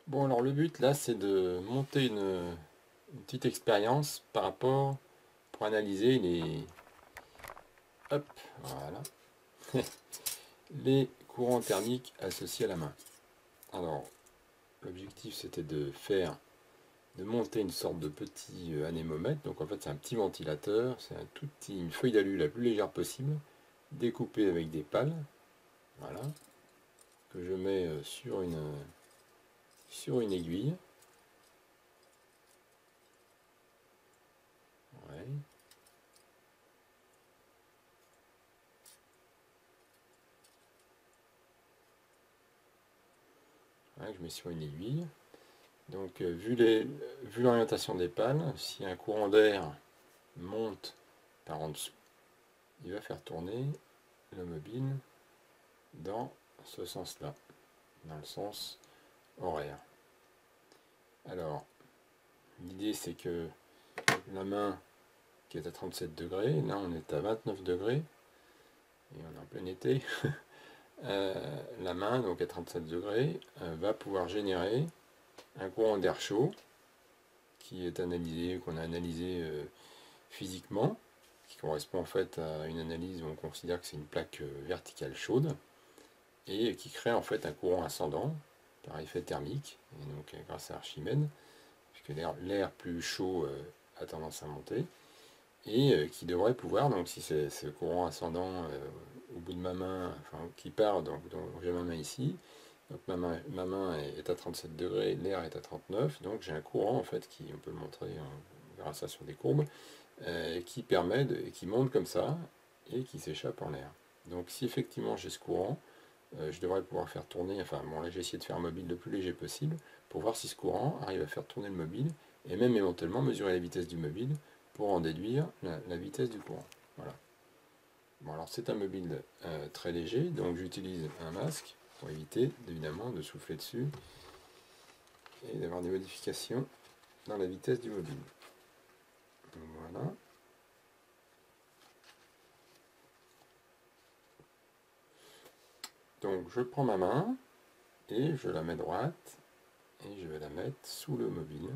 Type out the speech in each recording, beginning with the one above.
Bon, alors le but là, c'est de monter une petite expérience par rapport pour analyser hop, voilà, les courants thermiques associés à la main. Alors, l'objectif c'était de monter une sorte de petit anémomètre. Donc en fait, c'est un petit ventilateur, c'est une feuille d'alu la plus légère possible, découpée avec des pales, voilà, que je mets sur une aiguille. Ouais. Voilà, je mets sur une aiguille. Donc, vu l'orientation des pales, si un courant d'air monte par en dessous, il va faire tourner le mobile dans ce sens-là, dans le sens horaire. Alors, l'idée c'est que la main qui est à 37 degrés, là on est à 29 degrés, et on est en plein été, la main, donc à 37 degrés, va pouvoir générer un courant d'air chaud qui est analysé, qu'on a analysé physiquement, qui correspond en fait à une analyse où on considère que c'est une plaque verticale chaude, et qui crée en fait un courant ascendant par effet thermique, et donc grâce à Archimède, puisque l'air plus chaud a tendance à monter, et qui devrait pouvoir, donc si c'est ce courant ascendant au bout de ma main, enfin qui part, donc j'ai ma main ici, donc ma main est à 37 degrés, l'air est à 39, donc j'ai un courant en fait qui, on peut le montrer, on verra ça sur des courbes, qui permet, qui monte comme ça, et qui s'échappe en l'air. Donc si effectivement j'ai ce courant, je devrais pouvoir faire tourner, enfin bon là j'ai essayé de faire un mobile le plus léger possible, pour voir si ce courant arrive à faire tourner le mobile, et même éventuellement mesurer la vitesse du mobile, pour en déduire la vitesse du courant. Voilà. Bon alors c'est un mobile très léger, donc j'utilise un masque, pour éviter évidemment de souffler dessus, et d'avoir des modifications dans la vitesse du mobile. Donc, voilà. Donc je prends ma main, et je la mets droite, et je vais la mettre sous le mobile.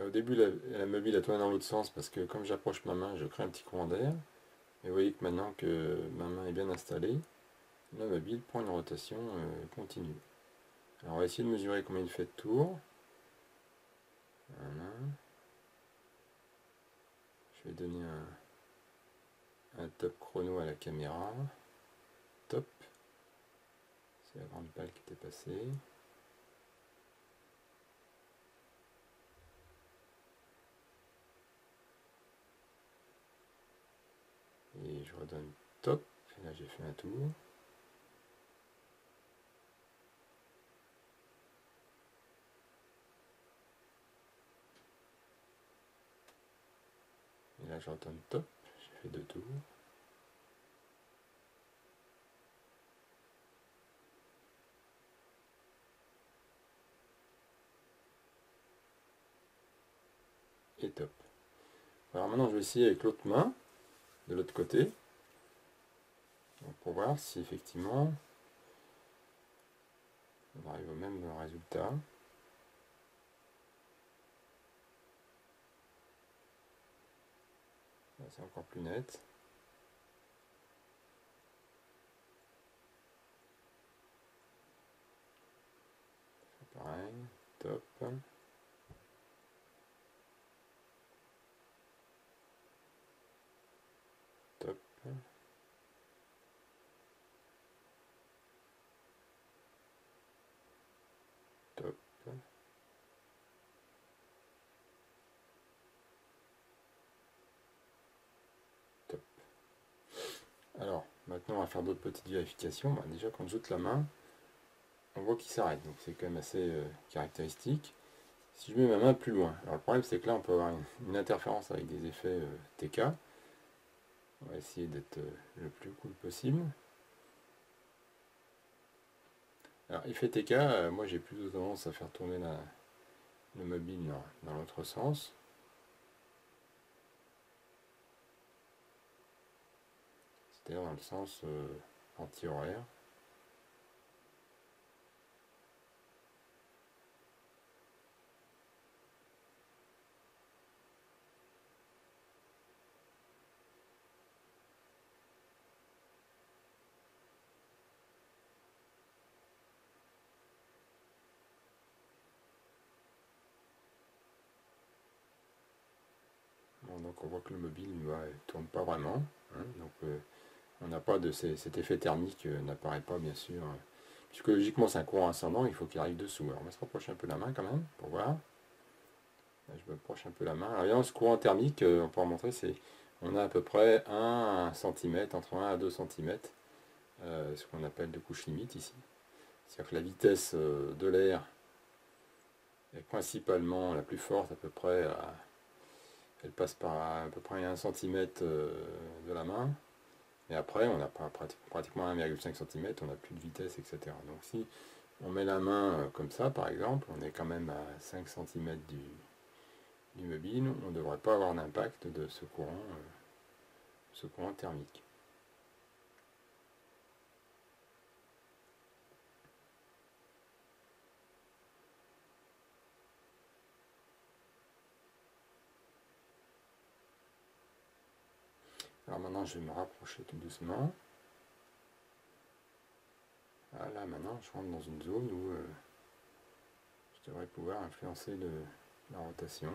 Au début, la mobile a tourné dans l'autre sens parce que comme j'approche ma main, je crée un petit courant d'air. Et vous voyez que maintenant que ma main est bien installée, la mobile prend une rotation continue. Alors on va essayer de mesurer combien il fait de tours. Voilà. Je vais donner un top chrono à la caméra. Top. C'est la grande balle qui était passée. Et je redonne top. Et là j'ai fait un tour. Et là je redonne top. J'ai fait deux tours. Et top. Alors maintenant je vais essayer avec l'autre main, de l'autre côté, donc pour voir si effectivement on arrive au même résultat. Là c'est encore plus net. Pareil, top. Top. Top. Top. Alors, maintenant on va faire d'autres petites vérifications. Bah, déjà quand j'ôte la main, on voit qu'il s'arrête, donc c'est quand même assez caractéristique. si je mets ma main plus loin. Alors le problème c'est que là on peut avoir une interférence avec des effets TK. On va essayer d'être le plus cool possible. Alors effet TK, moi j'ai plutôt tendance à faire tourner le mobile dans l'autre sens. C'est-à-dire dans le sens anti-horaire. Bon, donc on voit que le mobile ne tourne pas vraiment. Hein, donc on n'a pas de cet effet thermique n'apparaît pas bien sûr. Puisque logiquement c'est un courant ascendant, il faut qu'il arrive dessous. Alors on va se rapprocher un peu la main quand même pour voir. Là, je me approche un peu la main. Alors évidemment ce courant thermique, on peut en montrer, c'est on a à peu près 1 cm, entre 1 à 2 cm, ce qu'on appelle de couche limite ici. C'est-à-dire que la vitesse de l'air est principalement la plus forte à peu près elle passe par à peu près 1 cm de la main. Et après, on a pratiquement 1,5 cm, on n'a plus de vitesse, etc. Donc si on met la main comme ça, par exemple, on est quand même à 5 cm du mobile, on ne devrait pas avoir d'impact de ce courant thermique. Alors maintenant, je vais me rapprocher tout doucement. Ah, là, maintenant, je rentre dans une zone où je devrais pouvoir influencer la rotation.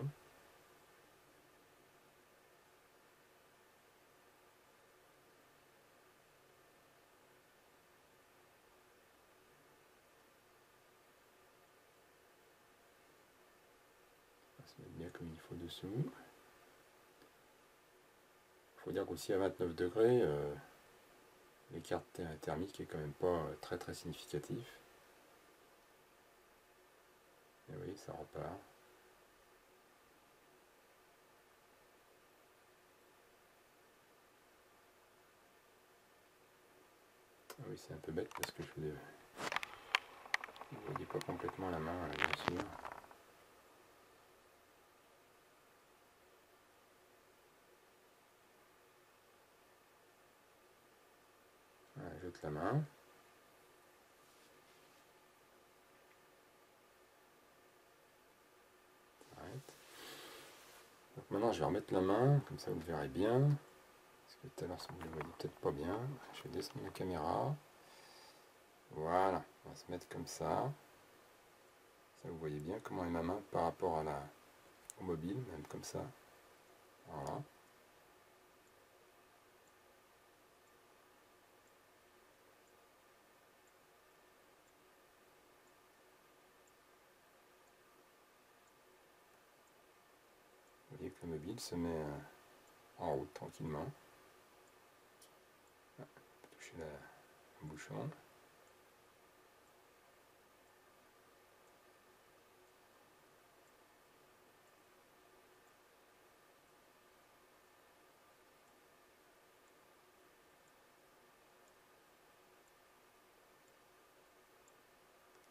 On va se mettre bien comme il faut dessous. Il faut dire qu'aussi à 29 degrés, l'écart thermique est quand même pas très très significatif. Et oui, ça repart. Ah oui, c'est un peu bête parce que je ne voyais pas complètement la main, là, bien sûr. Voilà, jette la main. Arrête. Donc maintenant, je vais remettre la main, comme ça vous le verrez bien. Parce que tout à l'heure, vous ne le voyez peut-être pas bien. Je vais descendre la caméra. Voilà, on va se mettre comme ça. Ça, vous voyez bien comment est ma main par rapport au mobile, même comme ça. Voilà. Vous voyez que le mobile se met en route tranquillement. Ah, on peut toucher le bouchon.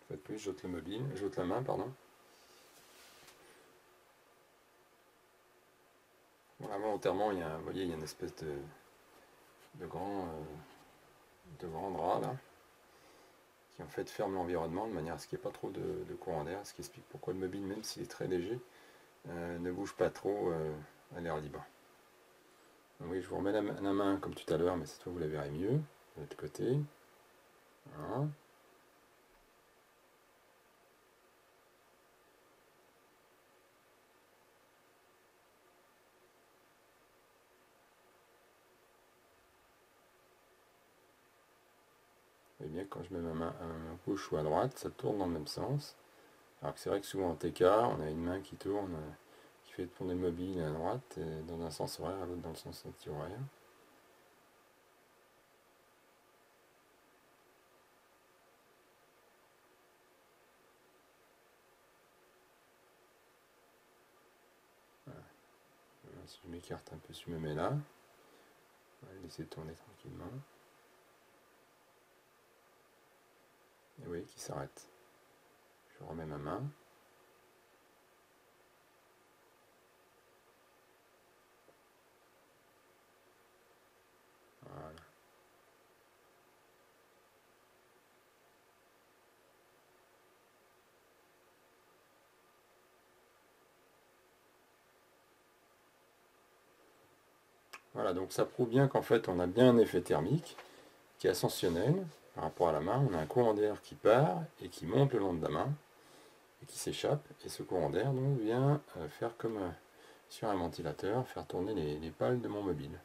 Faites plus, je jette le mobile, je jette la main, pardon. Voilà, volontairement, vous voyez, il y a une espèce de grand drap là, qui en fait ferme l'environnement de manière à ce qu'il n'y ait pas trop de courant d'air, ce qui explique pourquoi le mobile, même s'il est très léger, ne bouge pas trop à l'air libre. Donc oui, je vous remets la main comme tout à l'heure, mais cette fois vous la verrez mieux, de l'autre côté. Voilà. Vous voyez bien quand je mets ma main à gauche ou à droite, ça tourne dans le même sens. Alors que c'est vrai que souvent en TK, on a une main qui tourne, qui fait tourner le mobile à droite, et dans un sens horaire, l'autre dans le sens anti-horaire. Si je m'écarte un peu, je me mets là. On va le laisser tourner tranquillement. Et vous voyez qu'il s'arrête. Je remets ma main. Voilà. Voilà, donc ça prouve bien qu'en fait on a bien un effet thermique qui est ascensionnel par rapport à la main. On a un courant d'air qui part et qui monte le long de la main et qui s'échappe. Et ce courant d'air donc vient faire comme sur un ventilateur, faire tourner les pales de mon mobile.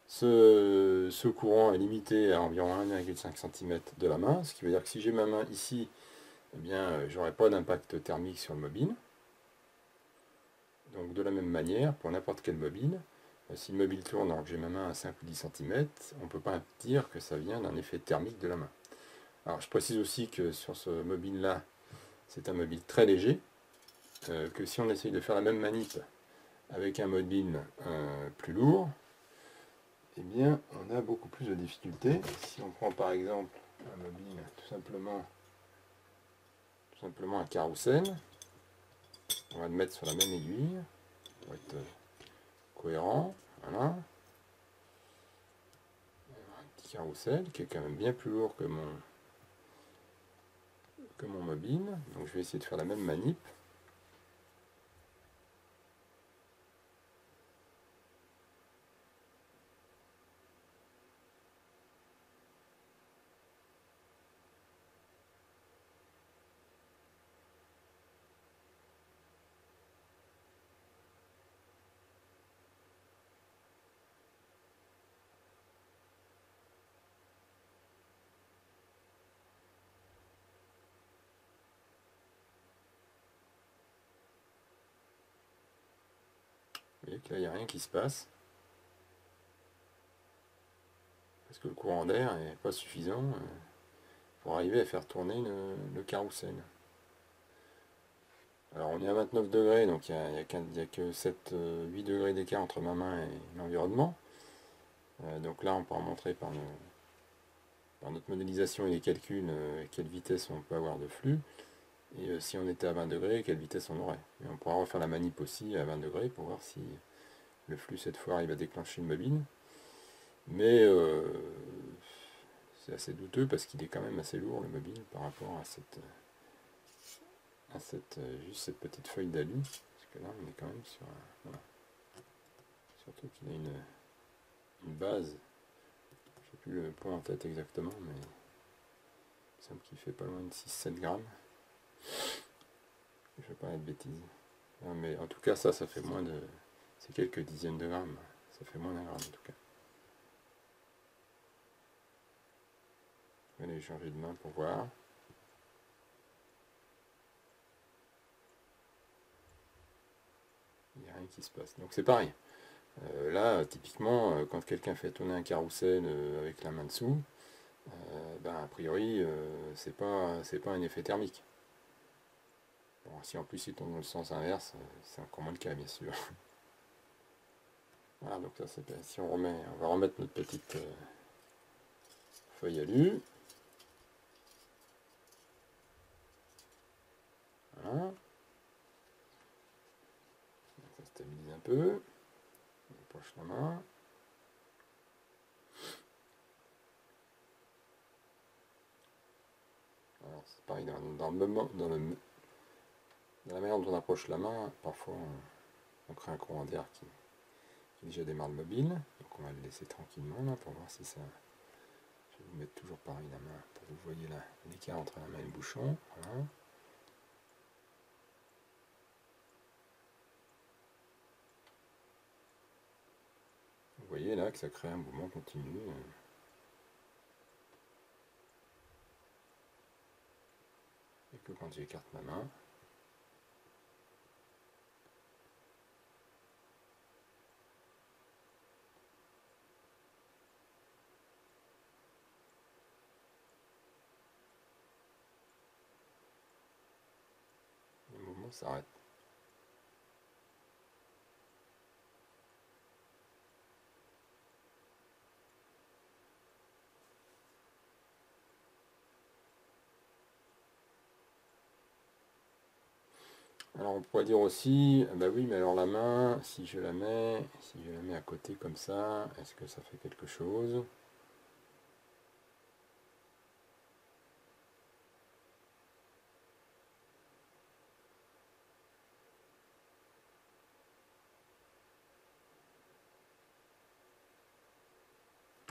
Ce courant est limité à environ 1,5 cm de la main, ce qui veut dire que si j'ai ma main ici, eh bien, j'aurai pas d'impact thermique sur le mobile. Donc de la même manière, pour n'importe quel mobile, si le mobile tourne alors que j'ai ma main à 5 ou 10 cm, on ne peut pas dire que ça vient d'un effet thermique de la main. Alors je précise aussi que sur ce mobile-là, c'est un mobile très léger, que si on essaye de faire la même manip avec un mobile plus lourd, eh bien on a beaucoup plus de difficultés. Si on prend par exemple un mobile tout simplement un carrousel, on va le mettre sur la même aiguille pour être cohérent. Voilà. Un petit carrousel qui est quand même bien plus lourd que mon mobile. Donc je vais essayer de faire la même manip. Vous voyez que là il n'y a rien qui se passe. Parce que le courant d'air n'est pas suffisant pour arriver à faire tourner le carrousel. Alors on est à 29 degrés, donc il n'y a que 7-8 degrés d'écart entre ma main et l'environnement. Donc là on peut en montrer par notre modélisation et les calculs quelle vitesse on peut avoir de flux. Et si on était à 20 degrés, quelle vitesse on aurait. Et on pourra refaire la manip aussi à 20 degrés pour voir si le flux cette fois arrive à déclencher le mobile. Mais c'est assez douteux parce qu'il est quand même assez lourd le mobile par rapport à juste cette petite feuille d'alu. Parce que là on est quand même sur voilà. Surtout qu'il a une base. Je ne sais plus le point en tête exactement, mais il me semble qu'il fait pas loin de 6-7 grammes. Je ne vais pas être de bêtises. Non, mais en tout cas ça fait moins de. C'est quelques dizaines de grammes. Ça fait moins d'un gramme en tout cas. Je vais aller changer de main pour voir. Il n'y a rien qui se passe. Donc c'est pareil. Là, typiquement, quand quelqu'un fait tourner un carrousel avec la main dessous, a priori, c'est pas un effet thermique. Bon, si en plus il tourne dans le sens inverse, c'est encore moins le cas, bien sûr. Voilà, donc ça c'est si on va remettre notre petite feuille alu. Voilà. Ça stabilise un peu. On approche la main. Alors c'est pareil, dans la manière dont on approche la main, parfois on crée un courant d'air qui déjà démarre le mobile. Donc on va le laisser tranquillement là pour voir si ça. Je vais vous mettre toujours pareil la main pour que vous voyez l'écart entre la main et le bouchon. Voilà. Vous voyez là que ça crée un mouvement continu. Et que quand j'écarte ma main, le mouvement s'arrête. Alors on pourrait dire aussi, bah oui, mais alors la main, si je la mets à côté comme ça, est-ce que ça fait quelque chose?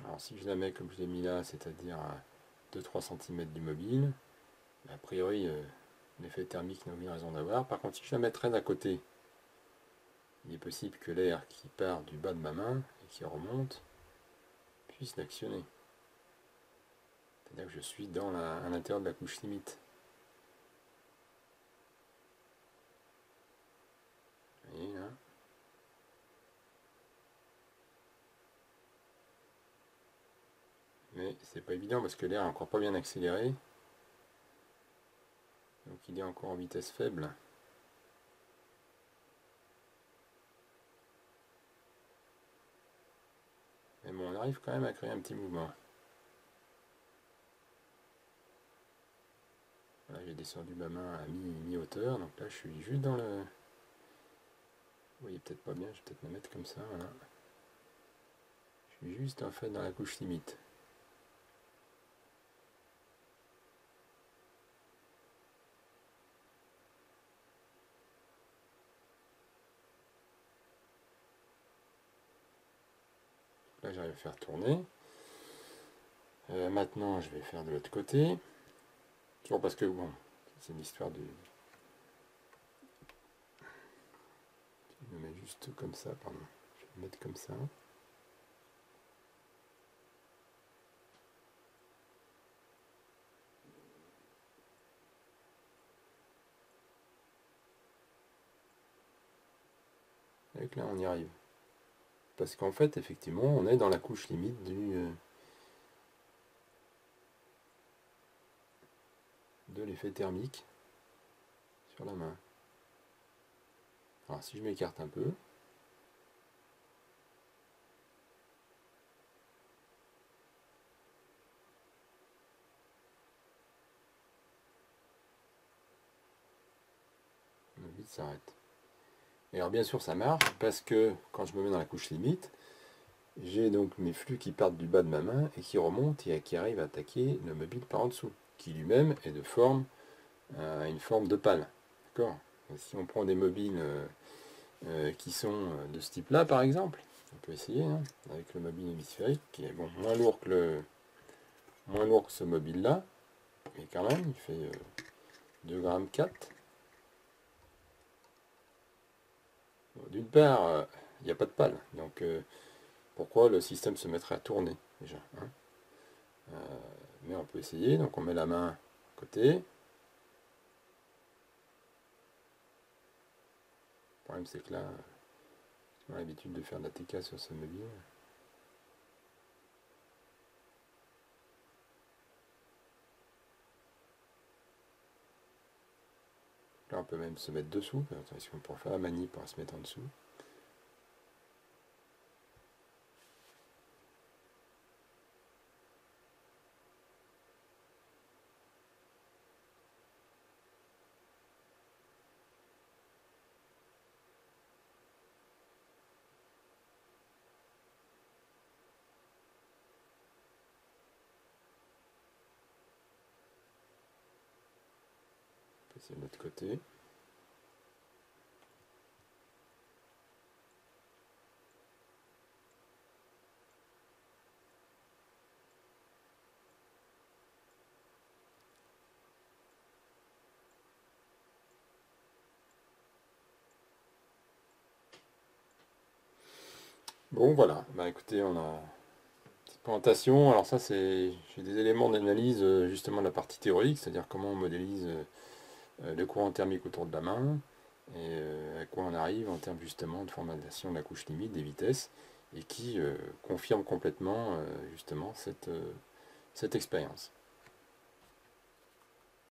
Alors si je la mets comme je l'ai mis là, c'est-à-dire à 2-3 cm du mobile, a priori l'effet thermique n'a aucune raison d'avoir. Par contre si je la mets très à côté, il est possible que l'air qui part du bas de ma main et qui remonte puisse l'actionner. C'est-à-dire que je suis à l'intérieur de la couche limite. Vous voyez là? Mais c'est pas évident parce que l'air est encore pas bien accéléré. Donc il est encore en vitesse faible. Mais bon, on arrive quand même à créer un petit mouvement. Voilà, j'ai descendu ma main à mi-hauteur, donc là je suis juste dans le... Vous voyez peut-être pas bien, je vais peut-être me mettre comme ça, voilà. Je suis juste en fait dans la couche limite. Là j'arrive à faire tourner. Maintenant je vais faire de l'autre côté. Toujours parce que bon, c'est une histoire de... Je me mets juste comme ça, pardon. Je vais me mettre comme ça. Et là on y arrive. Parce qu'en fait, effectivement, on est dans la couche limite de l'effet thermique sur la main. Alors si je m'écarte un peu, le vide s'arrête. Et alors bien sûr ça marche parce que quand je me mets dans la couche limite, j'ai donc mes flux qui partent du bas de ma main et qui remontent et qui arrivent à attaquer le mobile par en dessous, qui lui-même est de forme, une forme de pale. D'accord. Si on prend des mobiles qui sont de ce type-là, par exemple, on peut essayer hein, avec le mobile hémisphérique, qui est bon, moins lourd que ce mobile-là, mais quand même, il fait 2,4 g. D'une part, il n'y a pas de pale, donc pourquoi le système se mettrait à tourner déjà hein. Mais on peut essayer, donc on met la main à côté. Le problème c'est que là, j'ai l'habitude de faire de la TK sur ce mobile. Là on peut même se mettre dessous, est-ce qu'on pourrait faire la manip pour se mettre en dessous? On peut essayer de l'autre côté. Bon voilà, bah écoutez, on a une petite présentation. Alors ça c'est, j'ai des éléments d'analyse justement de la partie théorique, c'est-à-dire comment on modélise le courant thermique autour de la main, et à quoi on arrive en termes justement de formalisation de la couche limite des vitesses, et qui confirme complètement justement cette expérience.